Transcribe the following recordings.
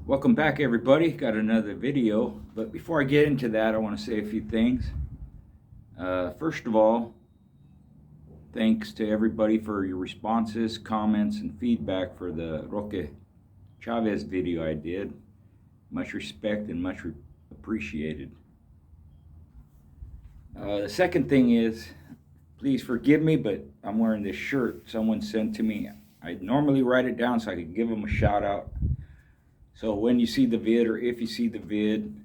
Welcome back, everybody. Got another video, but before I get into that, I want to say a few things. First of all, thanks to everybody for your responses, comments, and feedback for the Roque Chavez video I did. Much respect and much appreciated. The second thing is, please forgive me, but I'm wearing this shirt someone sent to me. I normally write it down so I could give them a shout out. So when you see the vid, or if you see the vid,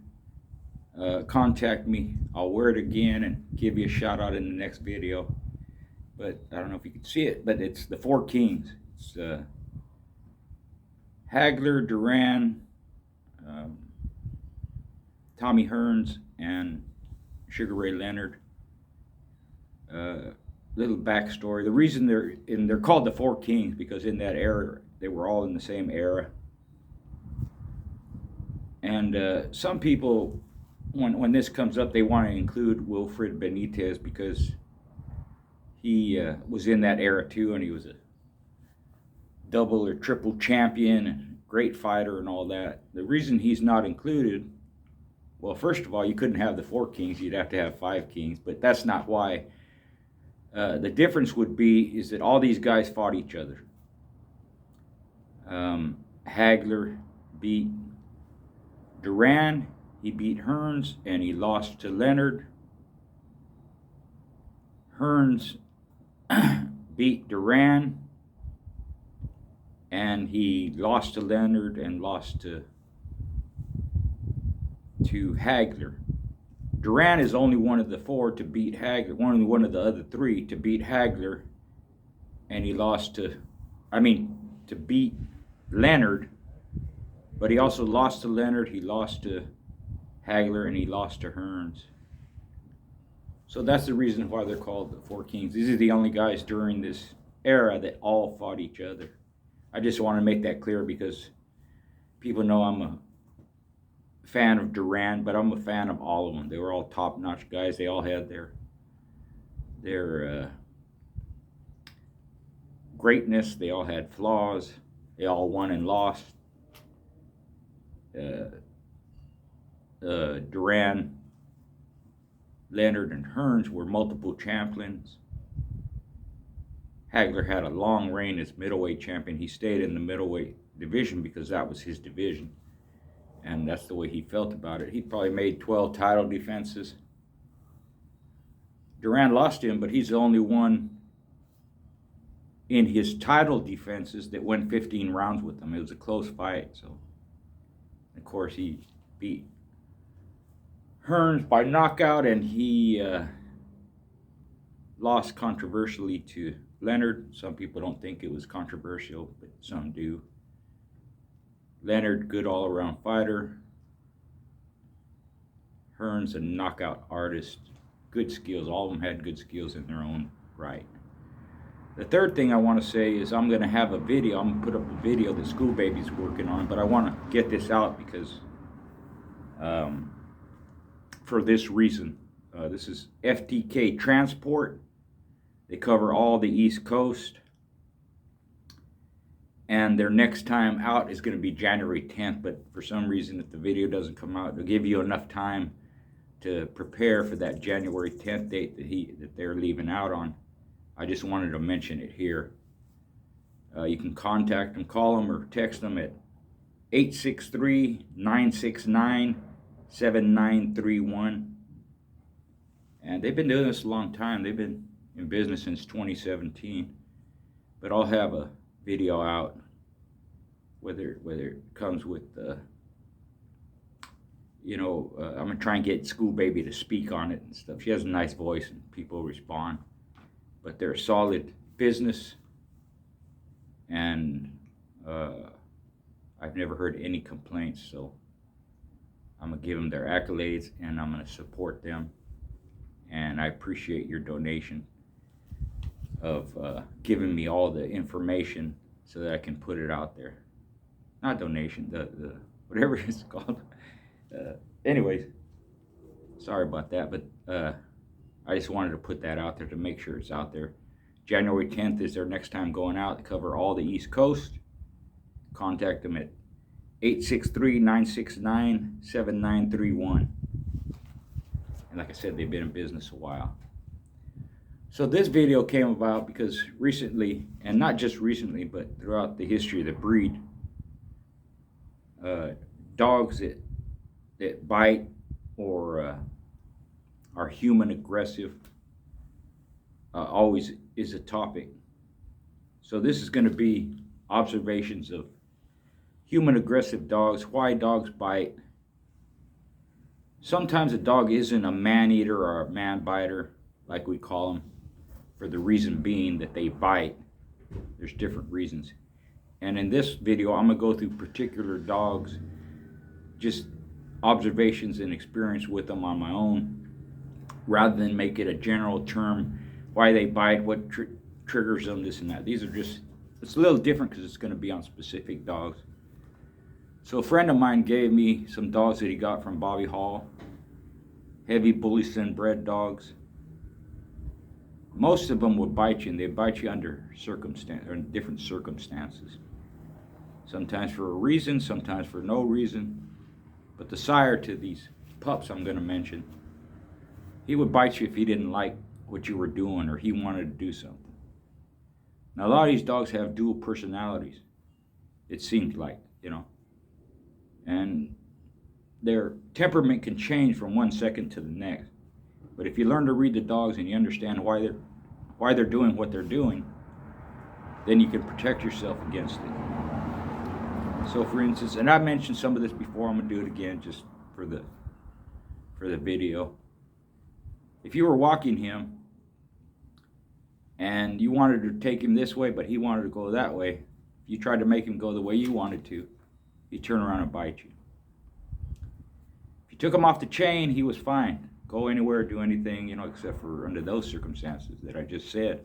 contact me. I'll wear it again and give you a shout out in the next video. But I don't know if you can see it, but it's the Four Kings. It's Hagler, Duran, Tommy Hearns, and Sugar Ray Leonard. Little backstory. The reason they're called the Four Kings because in that era they were all in the same era. And some people, when this comes up, they want to include Wilfred Benitez because he was in that era too, and he was a double or triple champion, and great fighter, and all that. The reason he's not included, well, first of all, you couldn't have the Four Kings; you'd have to have Five Kings. But that's not why. The difference would be is that all these guys fought each other. Hagler beat Duran, he beat Hearns, and he lost to Leonard. Hearns beat Duran, and he lost to Leonard and lost to Hagler. Duran is only one of the four to beat Hagler, one of the other three to beat Hagler, and he lost to beat Leonard. But he also lost to Leonard, he lost to Hagler, and he lost to Hearns. So that's the reason why they're called the Four Kings. These are the only guys during this era that all fought each other. I just want to make that clear because people know I'm a fan of Duran, but I'm a fan of all of them. They were all top-notch guys. They all had their greatness. They all had flaws. They all won and lost. Duran, Leonard, and Hearns were multiple champions. Hagler had a long reign as middleweight champion. He stayed in the middleweight division because that was his division, and that's the way he felt about it. He probably made 12 title defenses. Duran lost to him, but he's the only one in his title defenses that went 15 rounds with him. It was a close fight, so of course he beat Hearns by knockout, and he lost controversially to Leonard. Some people don't think it was controversial, but some do. Leonard, good all-around fighter. Hearns, a knockout artist. Good skills. All of them had good skills in their own right. The third thing I want to say is I'm going to have a video. I'm going to put up a video that School Baby's working on, but I want to get this out because for this reason. This is FTK Transport. They cover all the East Coast. And their next time out is going to be January 10th, but for some reason, if the video doesn't come out, it'll give you enough time to prepare for that January 10th date that they're leaving out on. I just wanted to mention it here. You can contact them, call them, or text them at 863-969-7931. And they've been doing this a long time. They've been in business since 2017. But I'll have a video out, whether it comes with, I'm going to try and get School Baby to speak on it and stuff. She has a nice voice and people respond. But they're a solid business, and I've never heard any complaints, so I'm going to give them their accolades, and I'm going to support them. And I appreciate your donation of giving me all the information so that I can put it out there. Not donation, the whatever it's called. Anyways, sorry about that, but I just wanted to put that out there to make sure it's out there. January 10th is their next time going out. They cover all the East Coast. Contact them at 863-969-7931. And like I said, they've been in business a while. So this video came about because recently, and not just recently, but throughout the history of the breed, dogs that bite or are human aggressive always is a topic. So this is going to be observations of human aggressive dogs, why dogs bite. Sometimes a dog isn't a man-eater or a man-biter, like we call them, for the reason being that they bite. There's different reasons. And in this video, I'm going to go through particular dogs, just observations and experience with them on my own, rather than make it a general term, why they bite, what triggers them, this and that. These are just, it's a little different because it's going to be on specific dogs. So a friend of mine gave me some dogs that he got from Bobby Hall, heavy Bully Son bred dogs. Most of them would bite you, and they bite you under different circumstances. Sometimes for a reason, sometimes for no reason. But the sire to these pups I'm going to mention, he would bite you if he didn't like what you were doing or he wanted to do something. Now a lot of these dogs have dual personalities, it seems like, you know. And their temperament can change from one second to the next. But if you learn to read the dogs and you understand why they're doing what they're doing, then you can protect yourself against it. So for instance, and I mentioned some of this before, I'm going to do it again just for the video. If you were walking him and you wanted to take him this way, but he wanted to go that way, if you tried to make him go the way you wanted to, he'd turn around and bite you. If you took him off the chain, he was fine. Go anywhere, do anything, you know, except for under those circumstances that I just said.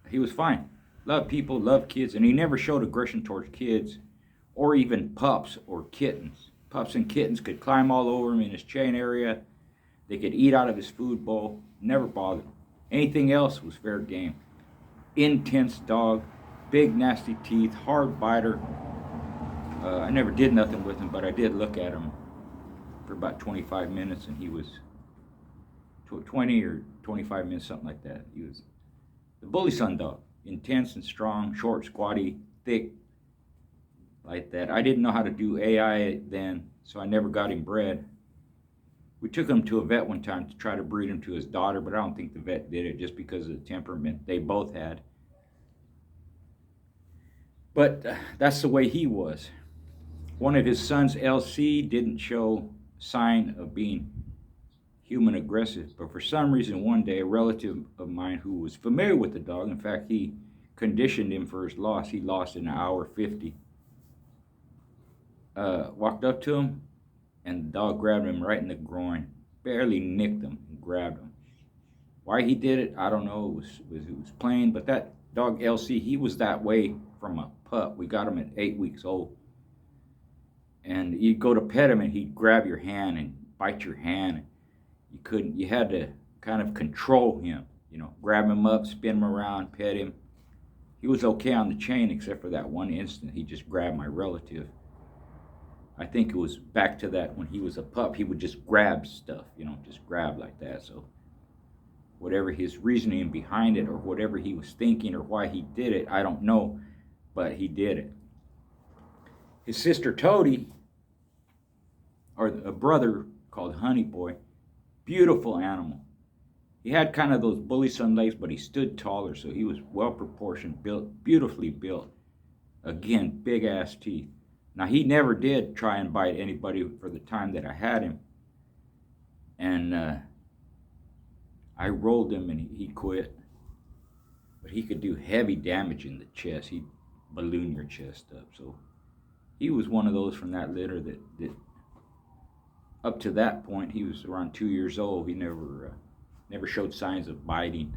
He was fine. Loved people, loved kids, and he never showed aggression towards kids or even pups or kittens. Pups and kittens could climb all over him in his chain area. They could eat out of his food bowl. Never bothered. Anything else was fair game. Intense dog, big nasty teeth, hard biter. I never did nothing with him, but I did look at him for about 25 minutes, and he was 20 or 25 minutes, something like that. He was the Bully Son dog, intense and strong, short, squatty, thick, like that. I didn't know how to do AI then, so I never got him bred. We took him to a vet one time to try to breed him to his daughter, but I don't think the vet did it just because of the temperament they both had. But that's the way he was. One of his sons, LC, didn't show sign of being human aggressive, but for some reason one day a relative of mine who was familiar with the dog, in fact he conditioned him for his loss, he lost in an hour 50, walked up to him and the dog grabbed him right in the groin, barely nicked him and grabbed him. Why he did it, I don't know. It was plain, but that dog LC, he was that way from a pup. We got him at 8 weeks old. And you'd go to pet him and he'd grab your hand and bite your hand. You had to kind of control him, you know, grab him up, spin him around, pet him. He was okay on the chain except for that one instant he just grabbed my relative. I think it was back to that when he was a pup, he would just grab stuff, you know, just grab like that. So whatever his reasoning behind it or whatever he was thinking or why he did it, I don't know, but he did it. His sister Toady, or a brother called Honey Boy, beautiful animal. He had kind of those Bully Son legs, but he stood taller, so he was well proportioned, built, beautifully built. Again, big ass teeth. Now he never did try and bite anybody for the time that I had him. And I rolled him and he quit. But he could do heavy damage in the chest. He'd balloon your chest up. So he was one of those from that litter that up to that point, he was around 2 years old. He never showed signs of biting.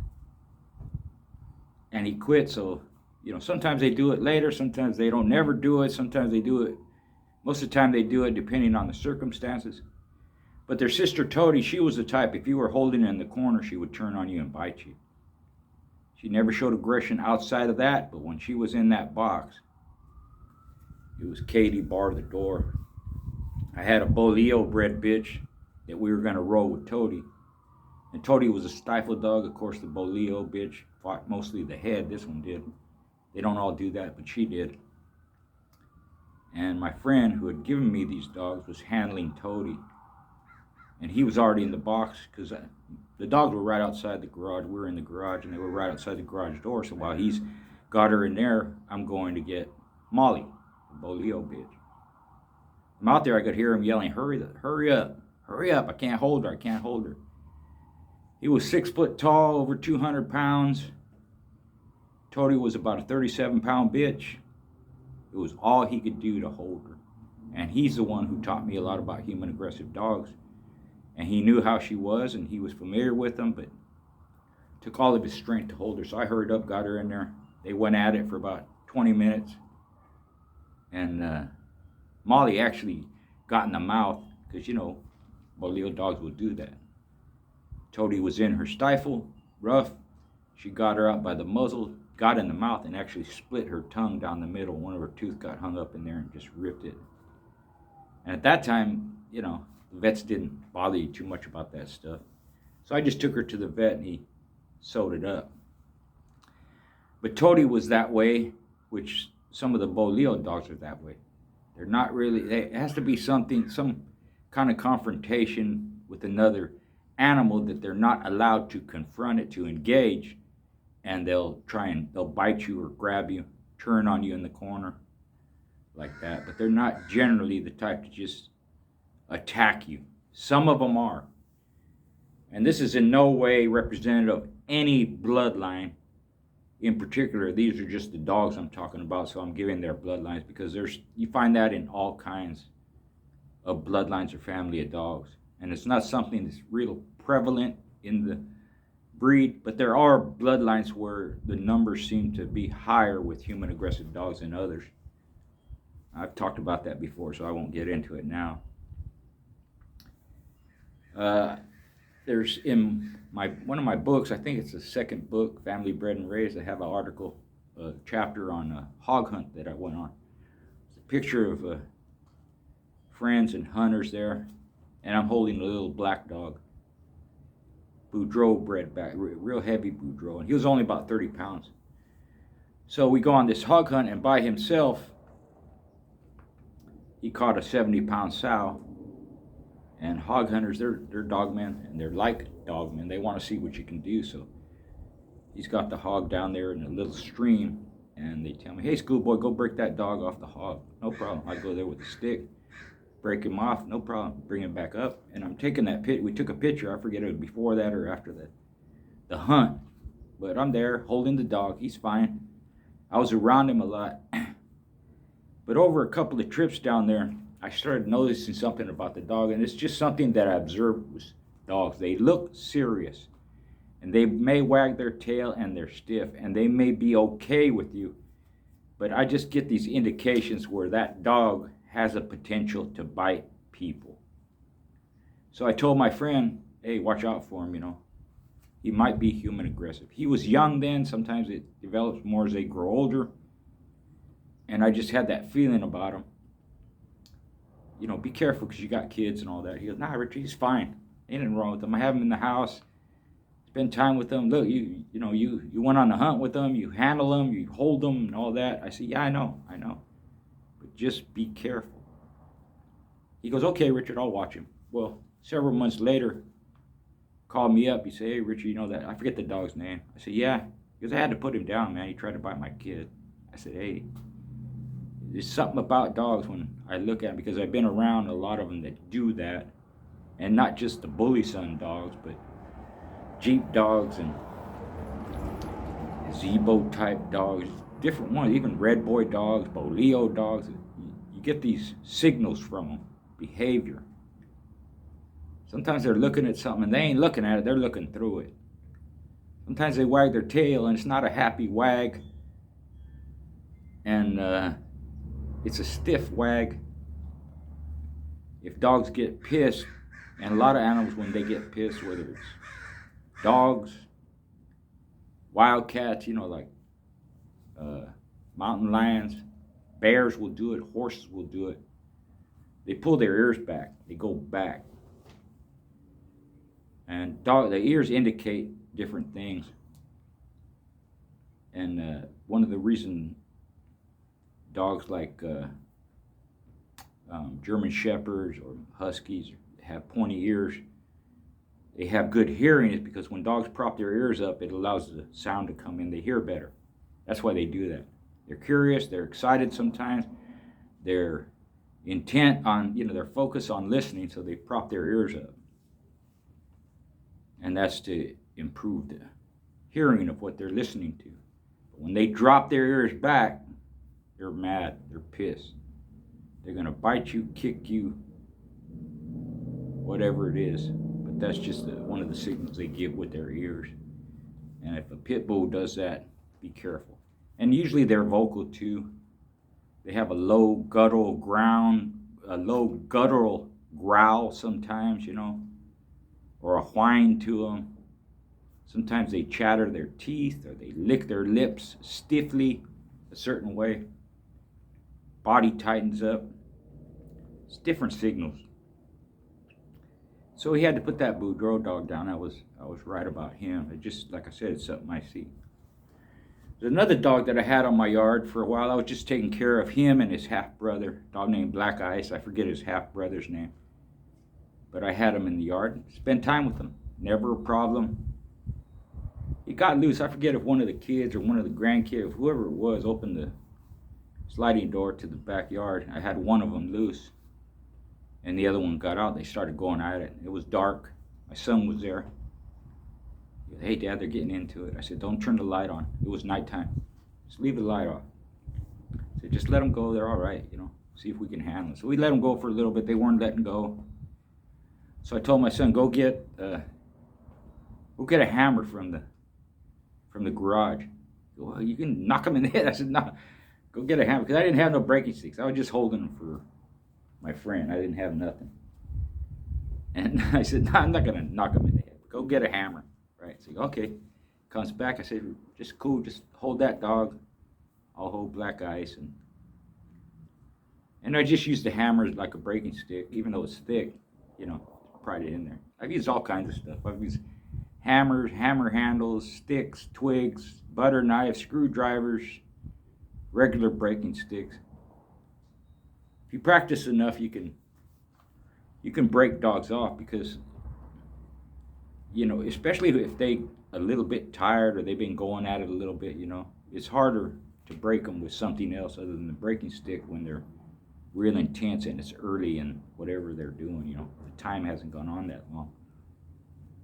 And he quit, so, you know, sometimes they do it later, sometimes they don't never do it, sometimes they do it, most of the time they do it depending on the circumstances. But their sister Toady, she was the type, if you were holding her in the corner, she would turn on you and bite you. She never showed aggression outside of that, but when she was in that box, It was Katie barred the door. I had a Boleo bred bitch that we were going to roll with Toady. And Toady was a stifle dog. Of course, the Boleo bitch fought mostly the head. This one did. They don't all do that, but she did. And my friend who had given me these dogs was handling Toady. And he was already in the box because the dogs were right outside the garage. We were in the garage and they were right outside the garage door. So while he's got her in there, I'm going to get Molly, the Boleo bitch. I'm out there, I could hear him yelling, hurry up, I can't hold her. He was 6 foot tall, over 200 pounds. Toady was about a 37-pound bitch. It was all he could do to hold her. And he's the one who taught me a lot about human aggressive dogs. And he knew how she was, and he was familiar with them, but it took all of his strength to hold her. So I hurried up, got her in there. They went at it for about 20 minutes. And Molly actually got in the mouth, because, Boleo dogs will do that. Toady was in her stifle, rough. She got her out by the muzzle, got in the mouth, and actually split her tongue down the middle. One of her teeth got hung up in there and just ripped it. And at that time, the vets didn't bother you too much about that stuff. So I just took her to the vet and he sewed it up. But Toady was that way, which some of the Boleo dogs are that way. They're not really, it has to be some kind of confrontation with another animal that they're not allowed to confront it, to engage, and they'll bite you or grab you, turn on you in the corner like that. But they're not generally the type to just attack you. Some of them are. And this is in no way representative of any bloodline in particular. These are just the dogs I'm talking about, so I'm giving their bloodlines because you find that in all kinds of bloodlines or family of dogs. And it's not something that's real prevalent in the breed, but there are bloodlines where the numbers seem to be higher with human aggressive dogs than others. I've talked about that before, so I won't get into it now. There's in one of my books, I think it's the second book, Family Bred and Raised, I have an article, a chapter on a hog hunt that I went on. It's a picture of friends and hunters there, and I'm holding a little black dog, Boudreaux bred back, real heavy Boudreaux, and he was only about 30 pounds. So we go on this hog hunt, and by himself, he caught a 70-pound sow. And hog hunters, they're dogmen, and they're like dogmen. They want to see what you can do. So he's got the hog down there in a little stream, and they tell me, hey, schoolboy, go break that dog off the hog. No problem. I go there with a stick, break him off, no problem. Bring him back up, and I'm taking that pit. We took a picture. I forget it was before that or after the hunt. But I'm there holding the dog. He's fine. I was around him a lot. But over a couple of trips down there, I started noticing something about the dog, and it's just something that I observed with dogs. They look serious, and they may wag their tail and they're stiff, and they may be okay with you, but I just get these indications where that dog has a potential to bite people. So I told my friend, hey, watch out for him, he might be human aggressive. He was young then. Sometimes it develops more as they grow older, and I just had that feeling about him. Be careful because you got kids and all that. He goes, nah, Richard, he's fine. Ain't nothing wrong with him. I have him in the house. Spend time with him. Look, you went on the hunt with him. You handle him. You hold him and all that. I said, yeah, I know. But just be careful. He goes, okay, Richard, I'll watch him. Well, several months later, called me up. He said, hey, Richard, that? I forget the dog's name. I said, yeah. Because I had to put him down, man. He tried to bite my kid. I said, hey, there's something about dogs when I look at them, because I've been around a lot of them that do that, and not just the bully son dogs, but Jeep dogs and Zebo type dogs, different ones, even Red Boy dogs, Boleo dogs. You get these signals from them, behavior. Sometimes they're looking at something and they ain't looking at it, they're looking through it. Sometimes they wag their tail and it's not a happy wag, and it's a stiff wag. If dogs get pissed, and a lot of animals when they get pissed, whether it's dogs, wildcats, like mountain lions, Bears will do it. Horses will do it. They pull their ears back. They go back. And the ears indicate different things. And one of the reasons dogs like German Shepherds or Huskies have pointy ears, they have good hearing, is because when dogs prop their ears up, it allows the sound to come in. They hear better. That's why they do that. They're curious. They're excited sometimes. They're intent on, they're focused on listening, so they prop their ears up. And that's to improve the hearing of what they're listening to. But when they drop their ears back, they're mad. They're pissed. They're going to bite you, kick you, whatever it is. But that's just one of the signals they give with their ears. And if a pit bull does that, be careful. And usually they're vocal too. They have a low guttural growl sometimes, or a whine to them. Sometimes they chatter their teeth, or they lick their lips stiffly a certain way. Body tightens up. It's different signals. So he had to put that Boudreaux dog down. I was right about him. It just, like I said, it's something I see. There's another dog that I had on my yard for a while. I was just taking care of him and his half-brother, a dog named Black Ice. I forget his half-brother's name. But I had him in the yard. Spent time with him. Never a problem. He got loose. I forget if one of the kids or one of the grandkids, whoever it was, opened the sliding door to the backyard. I had one of them loose. And the other one got out. They started going at it. It was dark. My son was there. He said, "Hey, Dad, they're getting into it." I said, "Don't turn the light on." It was nighttime. Just leave the light off. I said, "Just let them go. They're all right, See if we can handle it." So we let them go for a little bit. They weren't letting go. So I told my son, go get a hammer from the garage. "Well, you can knock them in the head." I said, "No, go get a hammer," because I didn't have no breaking sticks. I was just holding them for my friend. I didn't have nothing. And I said, "No, I'm not going to knock him in the head. Go get a hammer." Right? So, okay. Comes back. I said, "Just cool. Just hold that dog. I'll hold Black Ice." And I just used the hammer like a breaking stick, even though it's thick, pried it in there. I've used all kinds of stuff. I've used hammers, hammer handles, sticks, twigs, butter knives, screwdrivers, regular breaking sticks. If you practice enough, you can break dogs off, because especially if they a little bit tired or they've been going at it a little bit, it's harder to break them with something else other than the breaking stick when they're real intense and it's early and whatever they're doing, the time hasn't gone on that long.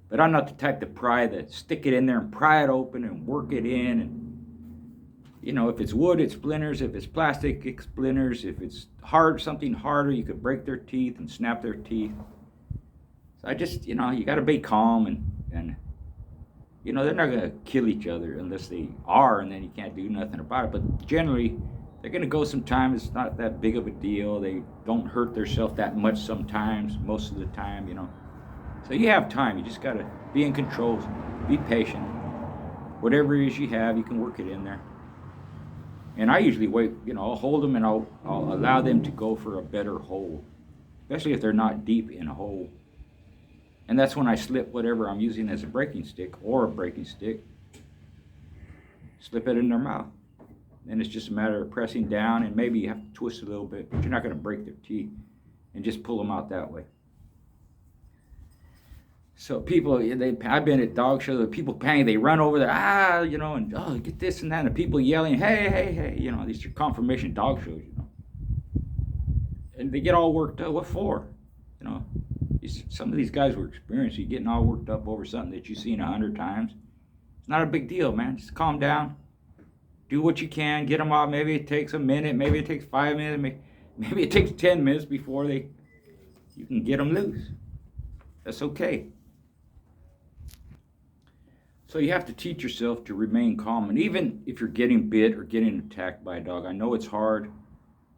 But I'm not the type to stick it in there and pry it open and work it in. And if it's wood, it splinters. If it's plastic, it splinters. If it's something harder, you could break their teeth and snap their teeth. So I just, you got to be calm and they're not going to kill each other unless they are, and then you can't do nothing about it. But generally, they're going to go sometime. It's not that big of a deal. They don't hurt themselves that much sometimes, most of the time, So you have time. You just got to be in control, be patient. Whatever it is you have, you can work it in there. And I usually wait, I'll hold them and I'll allow them to go for a better hole, especially if they're not deep in a hole. And that's when I slip whatever I'm using as a breaking stick or a breaking stick, slip it in their mouth. Then it's just a matter of pressing down, and maybe you have to twist a little bit, but you're not going to break their teeth, and just pull them out that way. So people, I've been at dog shows, people panic, they run over there, and oh, get this and that, and people yelling, hey, hey, hey, these are confirmation dog shows, And they get all worked up. What for? Some of these guys were experienced. You're getting all worked up over something that you've seen 100 times. It's not a big deal, man. Just calm down. Do what you can. Get them off. Maybe it takes a minute. Maybe it takes 5 minutes. Maybe it takes 10 minutes before you can get them loose. That's okay. So you have to teach yourself to remain calm. And even if you're getting bit or getting attacked by a dog, I know it's hard.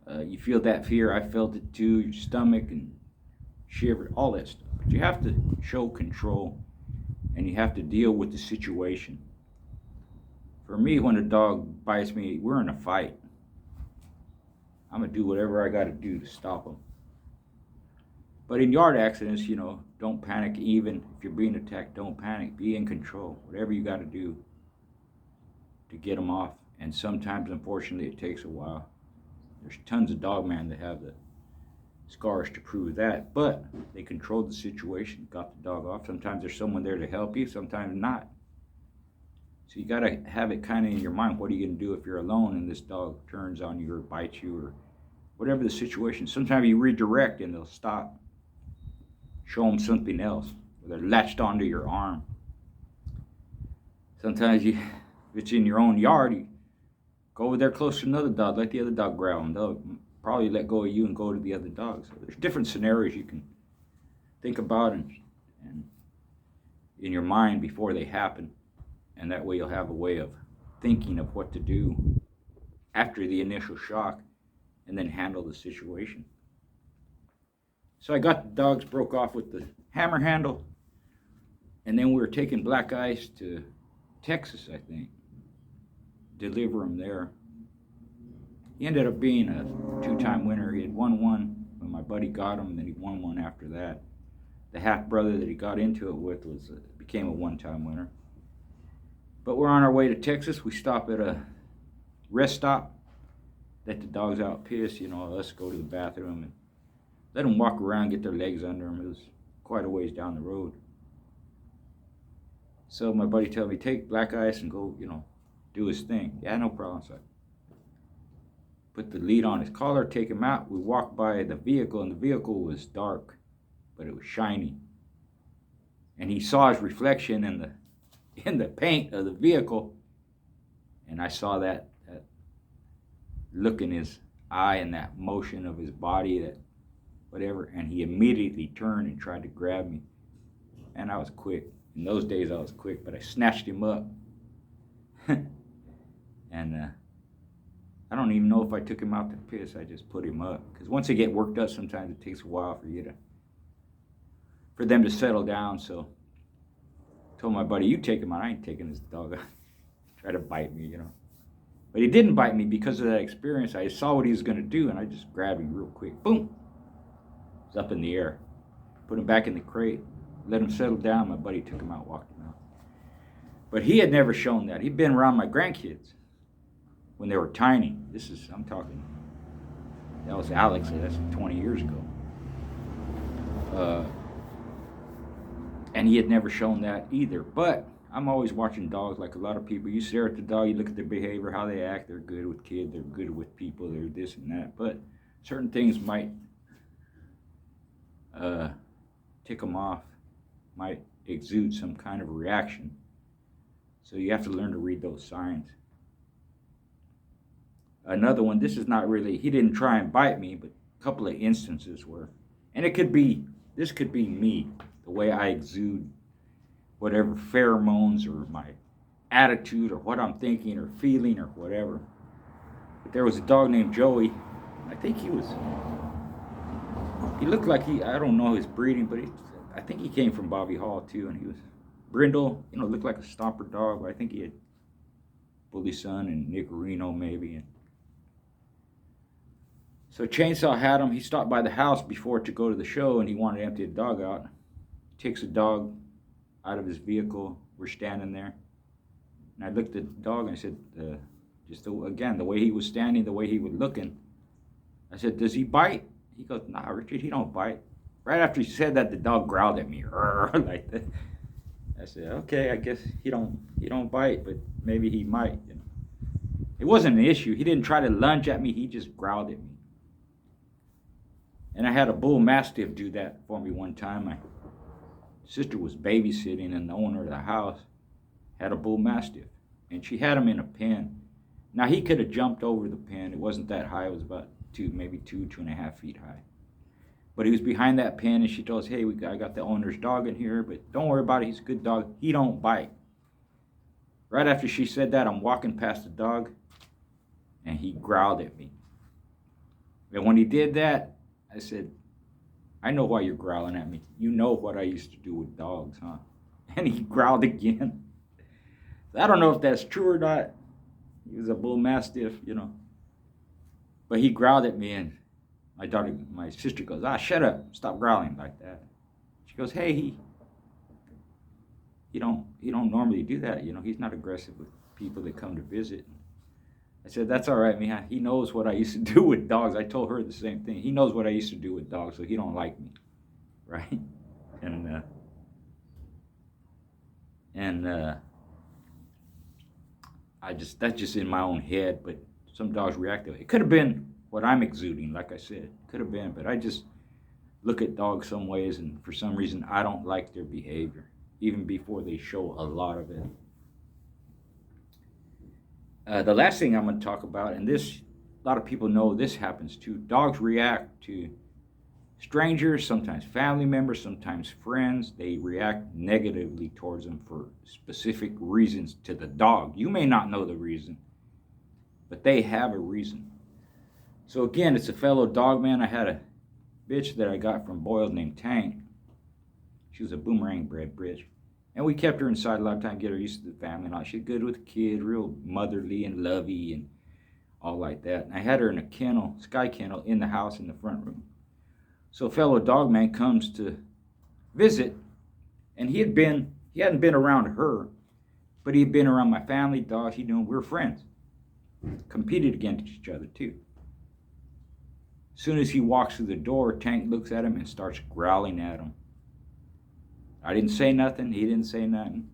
You feel that fear. I felt it too. Your stomach and shiver, all that stuff. But you have to show control, and you have to deal with the situation. For me, when a dog bites me, we're in a fight. I'm going to do whatever I got to do to stop them. But in yard accidents, don't panic. Even if you're being attacked, don't panic. Be in control. Whatever you got to do to get them off. And sometimes, unfortunately, it takes a while. There's tons of dogmen that have the scars to prove that. But they controlled the situation, got the dog off. Sometimes there's someone there to help you, sometimes not. So you got to have it kind of in your mind. What are you going to do if you're alone and this dog turns on you or bites you or whatever the situation? Sometimes you redirect and they'll stop. Show them something else. Or they're latched onto your arm. Sometimes if it's in your own yard, you go over there close to another dog. Let the other dog grab them. They'll probably let go of you and go to the other dog. So there's different scenarios you can think about and in your mind before they happen. And that way you'll have a way of thinking of what to do after the initial shock and then handle the situation. So I got the dogs broke off with the hammer handle, and then we were taking Black Ice to Texas, I think, deliver him there. He ended up being a 2-time winner. He had won one when my buddy got him, and then he won one after that. The half brother that he got into it with became a 1-time winner. But we're on our way to Texas. We stop at a rest stop, let the dogs out piss, let's go to the bathroom and let them walk around, get their legs under them. It was quite a ways down the road. So my buddy told me, take Black Ice and go, do his thing. Yeah, no problem. So I put the lead on his collar, take him out. We walked by the vehicle, and the vehicle was dark, but it was shiny. And he saw his reflection in the paint of the vehicle, and I saw that look in his eye and that motion of his body, that whatever, and he immediately turned and tried to grab me. And I was quick. In those days I was quick, but I snatched him up. And I don't even know if I took him out to piss. I just put him up, because once they get worked up, sometimes it takes a while for them to settle down. So I told my buddy, you take him out. I ain't taking this dog out. Try to bite me, But he didn't bite me because of that experience. I saw what he was going to do, and I just grabbed him real quick. Boom! It was up in the air. Put him back in the crate. Let him settle down. My buddy took him out, walked him out. But he had never shown that. He'd been around my grandkids when they were tiny. I'm talking, that was Alex. That's 20 years ago. And he had never shown that either. But I'm always watching dogs like a lot of people. You stare at the dog, you look at their behavior, how they act. They're good with kids, they're good with people, they're this and that. But certain things might tick them off, might exude some kind of reaction. So you have to learn to read those signs. Another one, this is not really, he didn't try and bite me, but a couple of instances where, and this could be me, the way I exude whatever pheromones or my attitude or what I'm thinking or feeling or whatever. But there was a dog named Joey. I think he looked like I don't know his breeding, but I think he came from Bobby Hall too, and he was brindle, looked like a stomper dog, but I think he had Bully Sun and Nick Reno maybe. And so Chainsaw had him. He stopped by the house before to go to the show, and he wanted to empty the dog out. Takes the dog out of his vehicle. We're standing there. And I looked at the dog and I said, again, the way he was standing, the way he was looking, I said, does he bite? He goes, nah, Richard, he don't bite. Right after he said that, the dog growled at me, like that. I said, okay, I guess he don't bite, but maybe he might. It wasn't an issue. He didn't try to lunge at me. He just growled at me. And I had a bull mastiff do that for me one time. My sister was babysitting, and the owner of the house had a bull mastiff, and she had him in a pen. Now he could have jumped over the pen. It wasn't that high. It was about maybe 2.5 feet high. But he was behind that pen, and she told us, hey, I got the owner's dog in here, but don't worry about it. He's a good dog. He don't bite. Right after she said that, I'm walking past the dog, and he growled at me. And when he did that, I said, I know why you're growling at me. You know what I used to do with dogs, huh? And he growled again. I don't know if that's true or not. He was a bull mastiff, But he growled at me, and my sister goes, shut up, stop growling like that. She goes, hey, he don't normally do that. He's not aggressive with people that come to visit. I said, that's all right, man. He knows what I used to do with dogs. I told her the same thing. He knows what I used to do with dogs, so he don't like me, right? And that's just in my own head, but some dogs react that way. It could have been what I'm exuding, like I said. Could have been, but I just look at dogs some ways, and for some reason, I don't like their behavior, even before they show a lot of it. The last thing I'm going to talk about, and this, a lot of people know this happens too. Dogs react to strangers, sometimes family members, sometimes friends. They react negatively towards them for specific reasons to the dog. You may not know the reason, but they have a reason. So again, it's a fellow dog man. I had a bitch that I got from Boyle named Tank. She was a Boomerang bred bitch. And we kept her inside a lot of time, get her used to the family and all. She's good with the kid, real motherly and lovey and all like that. And I had her in a kennel, sky kennel, in the house in the front room. So a fellow dog man comes to visit, and he hadn't been around her, but he had been around my family, dogs. We were friends. Competed against each other too. As soon as he walks through the door, Tank looks at him and starts growling at him. I didn't say nothing. He didn't say nothing.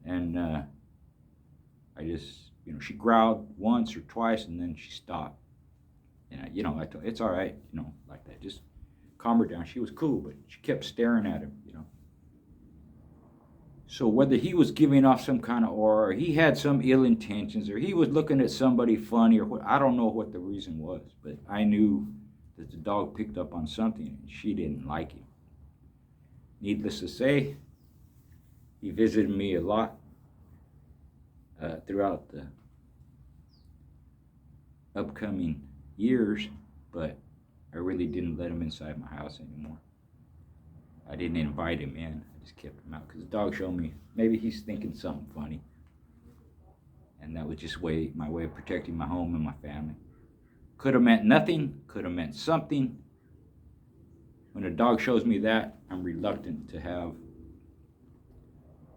And I just, she growled once or twice, and then she stopped. And I told her, it's all right, like that. Just calm her down. She was cool, but she kept staring at him, So whether he was giving off some kind of aura, or he had some ill intentions, or he was looking at somebody funny, or what, I don't know what the reason was, but I knew that the dog picked up on something, and she didn't like it. Needless to say, he visited me a lot throughout the upcoming years, but I really didn't let him inside my house anymore. I didn't invite him in. I just kept him out because the dog showed me maybe he's thinking something funny. And that was just my way of protecting my home and my family. Could have meant nothing, could have meant something. When a dog shows me that, I'm reluctant to have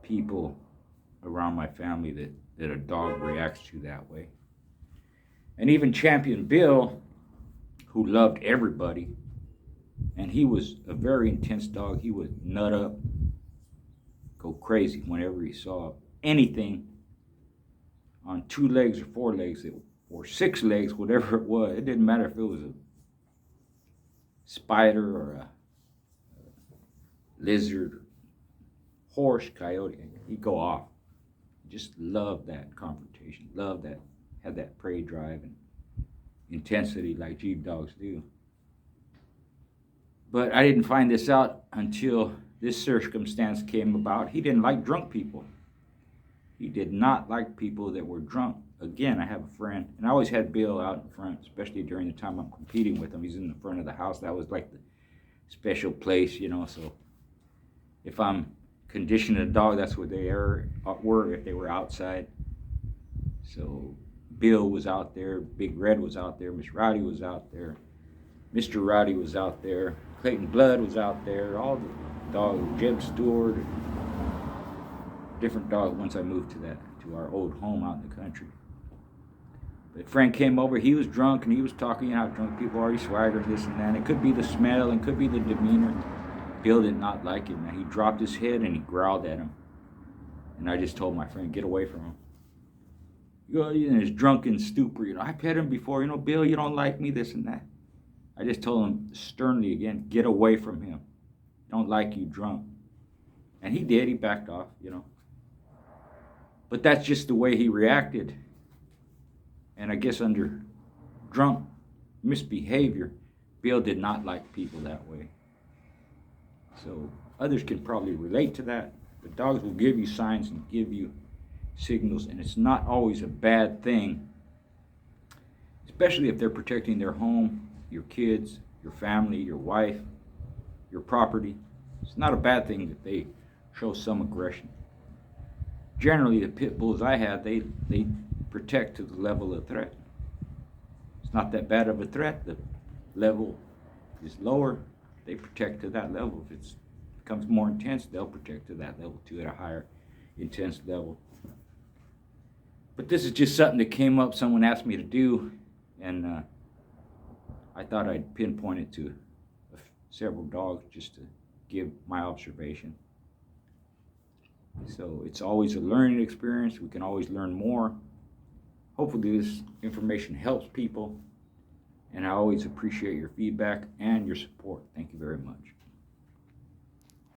people around my family that a dog reacts to that way. And even Champion Bill, who loved everybody, and he was a very intense dog. He would nut up, go crazy whenever he saw anything on 2 legs or 4 legs or 6 legs, whatever it was. It didn't matter if it was a spider or a lizard, horse, coyote. He'd go off. Just loved that confrontation. Loved that, had that prey drive and intensity like jeep dogs do. But I didn't find this out until this circumstance came about. He didn't like drunk people. He did not like people that were drunk. Again, I have a friend, and I always had Bill out in front, especially during the time I'm competing with him. He's in the front of the house. That was like the special place, so if I'm conditioning a dog, that's where they were if they were outside. So Bill was out there, Big Red was out there, Miss Rowdy was out there, Mr. Rowdy was out there, Clayton Blood was out there, all the dogs, Jeb Stewart, different dogs once I moved to our old home out in the country. But Frank came over, he was drunk, and he was talking out drunk people, already swaggering this and that. It could be the smell, and could be the demeanor. Bill did not like it, man. He dropped his head and he growled at him. And I just told my friend, get away from him. In his drunken stupor, I pet him before, Bill, you don't like me, this and that. I just told him sternly again, get away from him. Don't like you drunk. And he did, he backed off, But that's just the way he reacted. And I guess under drunk misbehavior, Bill did not like people that way. So others can probably relate to that. But dogs will give you signs and give you signals, and it's not always a bad thing, especially if they're protecting their home, your kids, your family, your wife, your property. It's not a bad thing that they show some aggression. Generally, the pit bulls I have, they protect to the level of threat. not that bad of a threat. The level is lower. They protect to that level. If it becomes more intense, they'll protect to that level too, at a higher intense level. But this is just something that came up, someone asked me to do, and I thought I'd pinpoint it to several dogs just to give my observation. So it's always a learning experience. We can always learn more. Hopefully this information helps people, and I always appreciate your feedback and your support. Thank you very much.